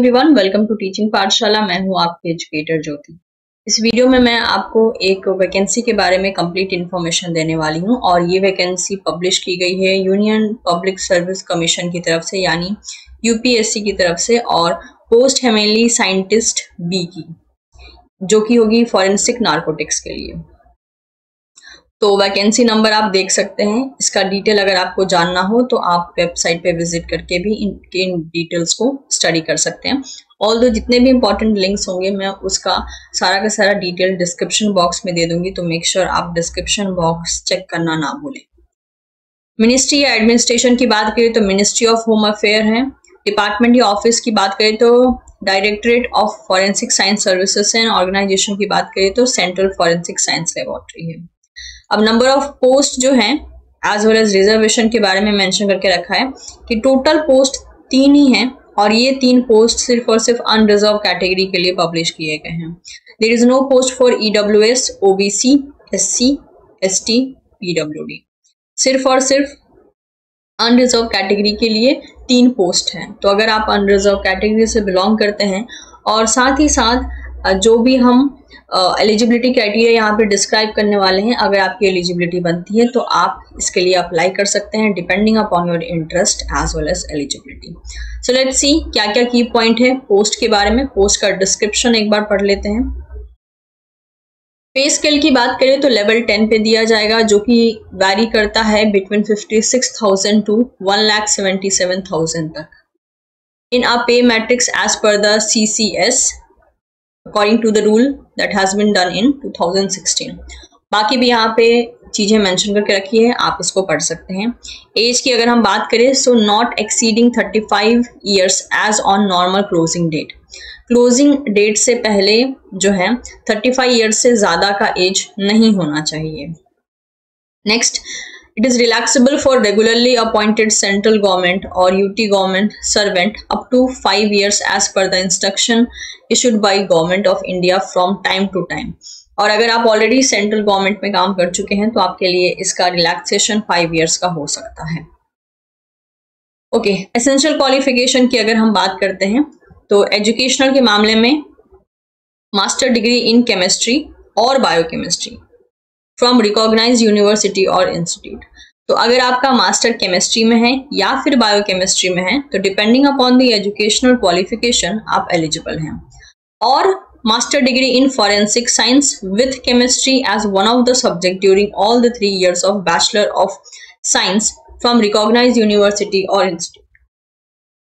Everyone, welcome to teaching पाठशाला। मैं हूं आपकी एजुकेटर ज्योति। इस वीडियो में मैं आपको एक वैकेंसी के बारे में कंप्लीट इन्फॉर्मेशन देने वाली हूं और ये वैकेंसी पब्लिश की गई है यूनियन पब्लिक सर्विस कमीशन की तरफ से, यानी यूपीएससी की तरफ से। और पोस्ट है मेनली साइंटिस्ट बी की, जो कि होगी फॉरेंसिक नार्कोटिक्स के लिए। तो वैकेंसी नंबर आप देख सकते हैं। इसका डिटेल अगर आपको जानना हो तो आप वेबसाइट पे विजिट करके भी इन डिटेल्स को स्टडी कर सकते हैं। ऑल्दो जितने भी इंपॉर्टेंट लिंक्स होंगे मैं उसका सारा का सारा डिटेल डिस्क्रिप्शन बॉक्स में दे दूंगी, तो मेक श्योर आप डिस्क्रिप्शन बॉक्स चेक करना ना भूलें। मिनिस्ट्री या एडमिनिस्ट्रेशन की बात करें तो मिनिस्ट्री ऑफ होम अफेयर है। डिपार्टमेंट या ऑफिस की बात करें तो directorate of forensic science services है। ऑर्गेनाइजेशन की बात करें तो सेंट्रल फॉरेंसिक साइंस लेबोरेटरी है। अब नंबर ऑफ पोस्ट जो है एज वेल एज रिजर्वेशन के बारे में मेंशन करके रखा है कि टोटल पोस्ट 3 ही हैं और ये 3 पोस्ट सिर्फ और सिर्फ अनरिजर्व कैटेगरी के लिए पब्लिश किए गए हैं। There is no post for EWS, OBC, SC, ST, PWD. सिर्फ और सिर्फ अनरिजर्व कैटेगरी के लिए 3 पोस्ट हैं। तो अगर आप अनरिजर्व कैटेगरी से बिलोंग करते हैं और साथ ही साथ जो भी हम एलिजिबिलिटी क्राइटेरिया यहाँ पे डिस्क्राइब करने वाले हैं, अगर आपकी एलिजिबिलिटी बनती है तो आप इसके लिए अप्लाई कर सकते हैं depending upon your interest as well as eligibility. So let's see क्या क्या की पॉइंट है पोस्ट के बारे में। पोस्ट का डिस्क्रिप्शन एक बार पढ़ लेते हैं। पे स्केल की बात करें तो लेवल 10 पे दिया जाएगा, जो कि वैरी करता है बिटवीन 56,000 टू 1,77,000 तक in a pay matrix as per the CCS according to the rule that has been done in 2016। बाकी भी यहाँ पे चीजें मेंशन करके रखी है, आप इसको पढ़ सकते हैं। एज की अगर हम बात करें so not exceeding 35 years age on normal closing date. Closing date से पहले जो है 35 ईयर्स से ज्यादा का एज नहीं होना चाहिए। Next, it is relaxable for regularly appointed central government or UT government servant up to 5 years as per the instruction issued by Government of India from time to time। और अगर आप already central government में काम कर चुके हैं तो आपके लिए इसका रिलैक्सेशन 5 years का हो सकता है। ओके, एसेंशियल क्वालिफिकेशन की अगर हम बात करते हैं तो एजुकेशनल के मामले में मास्टर डिग्री इन केमिस्ट्री और बायोकेमिस्ट्री फ्रॉम रिकॉग्नाइज्ड यूनिवर्सिटी और इंस्टीट्यूट। तो अगर आपका मास्टर केमिस्ट्री में है या फिर बायोकेमिस्ट्री में है तो depending upon the educational qualification आप एलिजिबल हैं। और master degree in forensic science with chemistry as one of the subject during all the 3 years of bachelor of science from recognised university और इंस्टीट्यूट।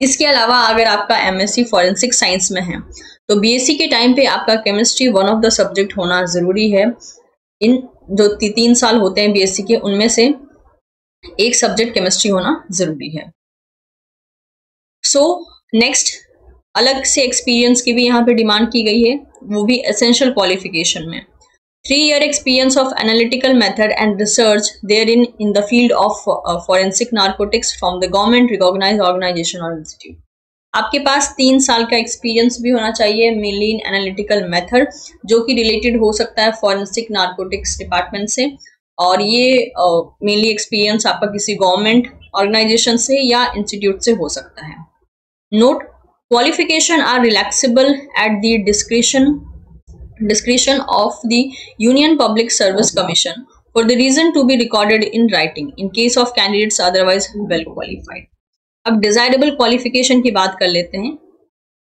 इसके अलावा अगर आपका MSc फॉरेंसिक साइंस में है तो BSc के टाइम पे आपका chemistry one of the subject होना जरूरी है। इन जो 3 साल होते हैं BSc के, उनमें से एक सब्जेक्ट केमिस्ट्री होना जरूरी है। सो नेक्स्ट, अलग से एक्सपीरियंस की भी यहाँ पे डिमांड की गई है, वो भी एसेंशियल क्वालिफिकेशन में 3 year experience of analytical method and research there in the field of forensic narcotics from the government recognised organisation और इंस्टीट्यूट। आपके पास 3 साल का एक्सपीरियंस भी होना चाहिए मेनली इन एनालिटिकल मेथड, जो कि रिलेटेड हो सकता है फॉरेंसिक नार्कोटिक्स डिपार्टमेंट से। और ये मेनली एक्सपीरियंस आपका किसी गवर्नमेंट ऑर्गेनाइजेशन से या इंस्टीट्यूट से हो सकता है। Note, qualification are relaxable at the discretion of the Union Public Service Commission for the reason to be recorded in writing in case of candidates otherwise well qualified. अब desirable qualification की बात कर लेते हैं।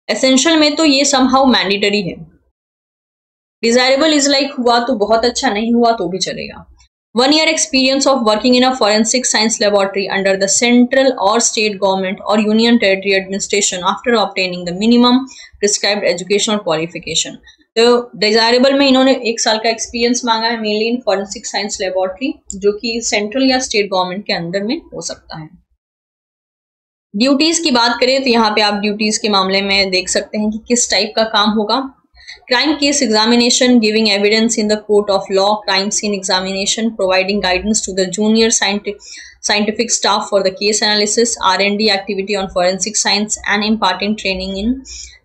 एसेंशियल में तो ये somehow mandatory है। डिजायरेबल इज लाइक हुआ तो बहुत अच्छा, नहीं हुआ तो भी चलेगा। 1 year experience of working in a forensic science laboratory under the central or state government or union territory administration after obtaining the minimum prescribed educational qualification। तो डिजायरेबल में इन्होंने 1 साल का एक्सपीरियंस मांगा है मेनली इन फॉरेंसिक साइंस लेबोरेटरी, जो कि central या स्टेट गवर्नमेंट के अंदर में हो सकता है। ड्यूटीज की बात करें तो यहाँ पे आप ड्यूटीज के मामले में देख सकते हैं कि किस टाइप का काम होगा। Crime case examination, giving evidence in the court of law, crime scene examination, providing guidance to the junior scientific staff for the case analysis, R&D activity on forensic science, and imparting training in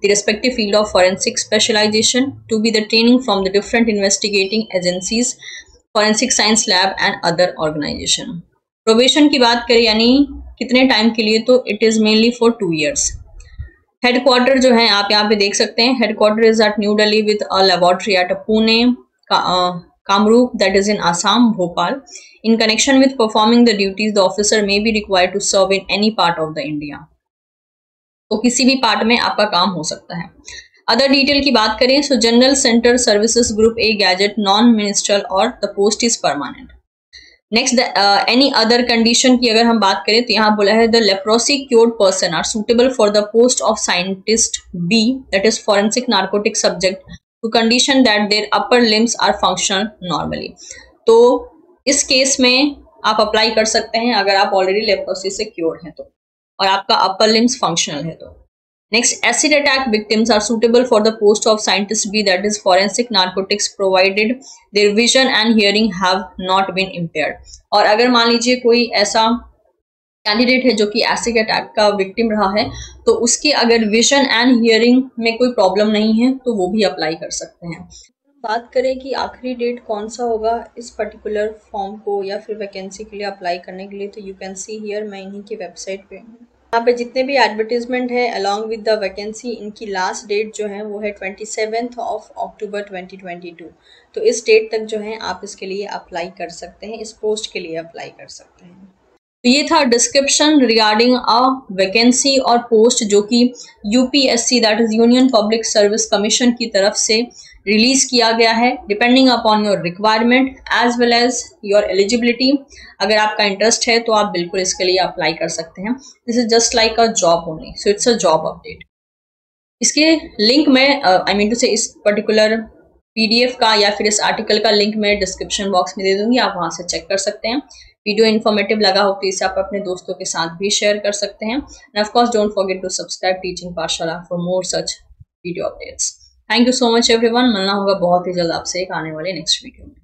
the respective field of forensic specialization to be the training from the different investigating agencies, forensic science lab and other organization। Probation की बात करें यानी कितने time के लिए, तो it is mainly for 2 years। Headquarter जो है आप यहाँ पे देख सकते हैं, headquarter is at New Delhi with a laboratory at Pune, Kamrup that is in Assam, Bhopal. In connection with performing the duties the officer may be required to serve in any part of the India. तो किसी भी पार्ट में आपका काम हो सकता है. Other detail की बात करें, so general centre services group A gazetted non ministerial और the post is permanent. Next, any other condition की अगर हम बात करें तो यहाँ बोला है the leprosy cured person are suitable for the post of scientist B that is forensic narcotic subject to condition that their upper limbs are functional normally. तो इस केस में आप अप्लाई कर सकते हैं अगर आप ऑलरेडी लेप्रोसी से क्योर्ड हैं तो, और आपका अपर लिम्स फंक्शनल है तो. Next, acid attack victims are suitable for the post of scientist B that is forensic narcotics provided their vision and hearing have not been impaired. और अगर मान लीजिए कोई ऐसा कैंडिडेट है जो कि एसिड अटैक का विक्टिम रहा है तो उसकी अगर विजन एंड हियरिंग में कोई प्रॉब्लम नहीं है तो वो भी अप्लाई कर सकते हैं. बात करें कि आखिरी डेट कौन सा होगा इस पर्टिकुलर फॉर्म को या फिर वैकेंसी के लिए अप्लाई करने के लिए, तो यू कैन सी हियर, मैं इन्हीं की वेबसाइट पे हूँ. यहाँ पे जितने भी एडवर्टीजमेंट है अलॉन्ग विद द वैकेंसी, इनकी लास्ट डेट जो है वो है 27 अक्टूबर 2022. तो इस डेट तक जो है आप इसके लिए अप्लाई कर सकते हैं, इस पोस्ट के लिए अप्लाई कर सकते हैं. तो ये था डिस्क्रिप्शन रिगार्डिंग अ वैकेंसी और पोस्ट जो कि UPSC that is Union Public Service Commission की तरफ से रिलीज किया गया है, depending upon your requirement as well as your eligibility. अगर आपका इंटरेस्ट है तो आप बिल्कुल इसके लिए अप्लाई कर सकते हैं. This is just like a job only, so it's a job update. इसके लिंक में आई मीन टू से इस पर्टिकुलर पीडीएफ का या फिर इस आर्टिकल का लिंक मैं डिस्क्रिप्शन बॉक्स में दे दूंगी, आप वहां से चेक कर सकते हैं. वीडियो इन्फॉर्मेटिव लगा हो तो इसे आप अपने दोस्तों के साथ भी शेयर कर सकते हैं. And of course don't forget to subscribe teaching Pathshala for more such video updates. Thank you so much everyone. मिलना होगा बहुत ही जल्द आपसे एक आने वाले नेक्स्ट वीडियो में.